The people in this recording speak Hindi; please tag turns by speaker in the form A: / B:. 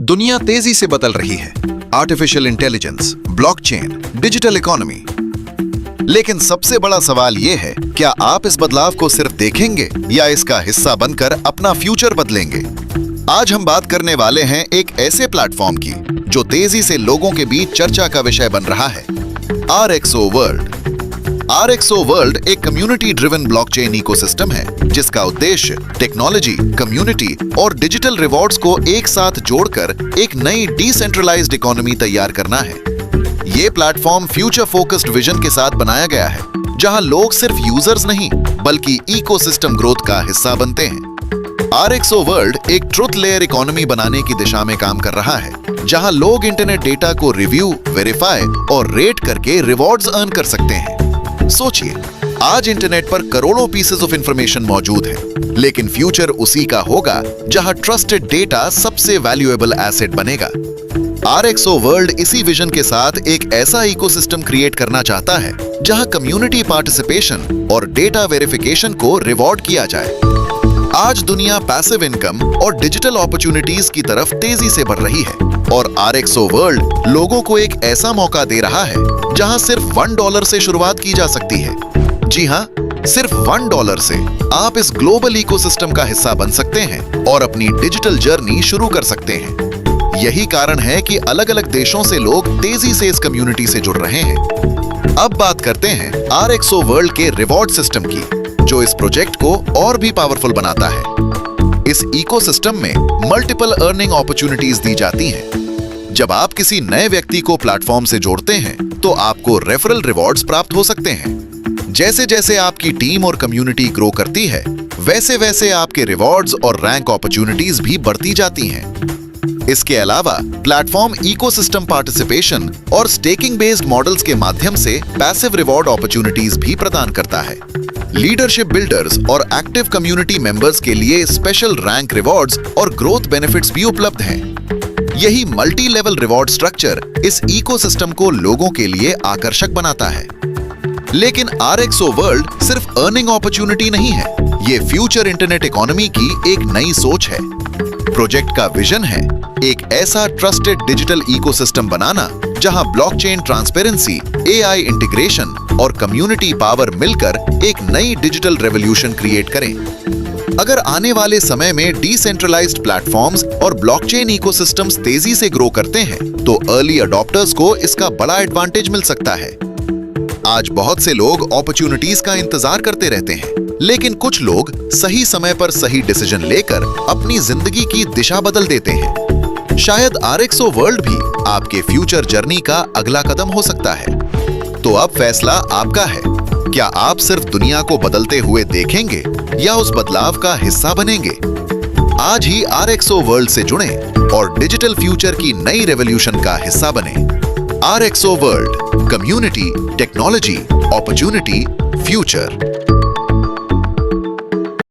A: दुनिया तेजी से बदल रही है। Artificial intelligence, blockchain, digital economy. लेकिन सबसे बड़ा सवाल यह है, क्या आप इस बदलाव को सिर्फ देखेंगे या इसका हिस्सा बनकर अपना फ्यूचर बदलेंगे? आज हम बात करने वाले हैं एक ऐसे प्लेटफॉर्म की जो तेजी से लोगों के बीच चर्चा का विषय बन रहा है, RXO वर्ल्ड। RXO वर्ल्ड एक कम्युनिटी ड्रिवन ब्लॉकचेन इकोसिस्टम है जिसका उद्देश्य टेक्नोलॉजी, कम्युनिटी और डिजिटल रिवॉर्ड्स को एक साथ जोड़कर एक नई डिसेंट्रलाइज्ड इकोनॉमी तैयार करना है। ये प्लेटफॉर्म फ्यूचर फोकस्ड विजन के साथ बनाया गया है, जहां लोग सिर्फ यूजर्स नहीं बल्कि इकोसिस्टम ग्रोथ का हिस्सा बनते हैं। RXO वर्ल्ड एक ट्रुथ लेयर इकोनॉमी बनाने की दिशा में काम कर रहा है, जहां लोग इंटरनेट डेटा को रिव्यू, वेरीफाई और रेट करके रिवॉर्ड्स अर्न कर सकते हैं। सोचिए, आज इंटरनेट पर करोड़ों पीसेस ऑफ इंफॉर्मेशन मौजूद है, लेकिन फ्यूचर उसी का होगा जहां ट्रस्टेड डेटा सबसे वैल्यूएबल एसेट बनेगा। RXO वर्ल्ड इसी विजन के साथ एक ऐसा इकोसिस्टम क्रिएट करना चाहता है जहां कम्युनिटी पार्टिसिपेशन और डेटा वेरिफिकेशन को रिवॉर्ड किया जाए। आज दुनिया पैसिव इनकम और डिजिटल अपॉर्चुनिटीज की तरफ तेजी से बढ़ रही है और RXO वर्ल्ड लोगों को एक ऐसा मौका दे रहा है जहां सिर्फ $1 से शुरुआत की जा सकती है। जी हां, सिर्फ $1 से आप इस ग्लोबल इकोसिस्टम का हिस्सा बन सकते हैं और अपनी डिजिटल जर्नी शुरू कर सकते हैं। यही कारण है कि अलग अलग देशों से लोग तेजी से इस कम्युनिटी से जुड़ रहे हैं। अब बात करते हैं RXO वर्ल्ड के रिवॉर्ड सिस्टम की, जो इस प्रोजेक्ट को और भी पावरफुल बनाता है। इस इकोसिस्टम में मल्टीपल अर्निंग अपॉर्चुनिटीज दी जाती हैं। जब आप किसी नए व्यक्ति को प्लेटफॉर्म से जोड़ते हैं, तो आपको रेफरल रिवॉर्ड्स प्राप्त हो सकते हैं। जैसे जैसे आपकी टीम और कम्युनिटी ग्रो करती है, वैसे वैसे आपके रिवॉर्ड्स और रैंक अपॉर्चुनिटीज भी बढ़ती जाती हैं। इसके अलावा प्लेटफॉर्म इकोसिस्टम पार्टिसिपेशन और स्टेकिंग बेस्ड मॉडल्स के माध्यम से पैसिव रिवॉर्ड अपॉर्चुनिटीज भी प्रदान करता है। लीडरशिप बिल्डर्स और एक्टिव कम्युनिटी मेंबर्स के लिए स्पेशल रैंक रिवॉर्ड्स और ग्रोथ बेनिफिट्स भी उपलब्ध हैं। यही मल्टी लेवल रिवॉर्ड स्ट्रक्चर इस इकोसिस्टम को लोगों के लिए आकर्षक बनाता है। लेकिन RXO वर्ल्ड सिर्फ अर्निंग अपॉर्चुनिटी नहीं है, ये फ्यूचर इंटरनेट इकोनॉमी की एक नई सोच है। प्रोजेक्ट का विजन है एक ऐसा ट्रस्टेड डिजिटल इकोसिस्टम बनाना जहां ब्लॉकचेन ट्रांसपेरेंसी, AI इंटीग्रेशन और कम्युनिटी पावर मिलकर एक नई डिजिटल रेवोल्यूशन क्रिएट करें। अगर आने वाले समय में डिसेंट्रलाइज्ड प्लेटफॉर्म्स और ब्लॉकचेन इकोसिस्टम्स तेजी से ग्रो करते हैं, तो अर्ली अडॉप्टर्स को इसका बड़ा एडवांटेज मिल सकता है। आज बहुत से लोग अपॉर्चुनिटीज का इंतजार करते रहते हैं, लेकिन कुछ लोग सही समय पर सही डिसीजन लेकर अपनी जिंदगी की दिशा बदल देते हैं। शायद RXO वर्ल्ड भी आपके फ्यूचर जर्नी का अगला कदम हो सकता है। तो अब फैसला आपका है। क्या आप सिर्फ दुनिया को बदलते हुए देखेंगे या उस बदलाव का हिस्सा बनेंगे? आज ही RXO वर्ल्ड से जुड़ें और डिजिटल फ्यूचर की नई रेवोल्यूशन का हिस्सा बने। RXO world, community, technology, opportunity, future.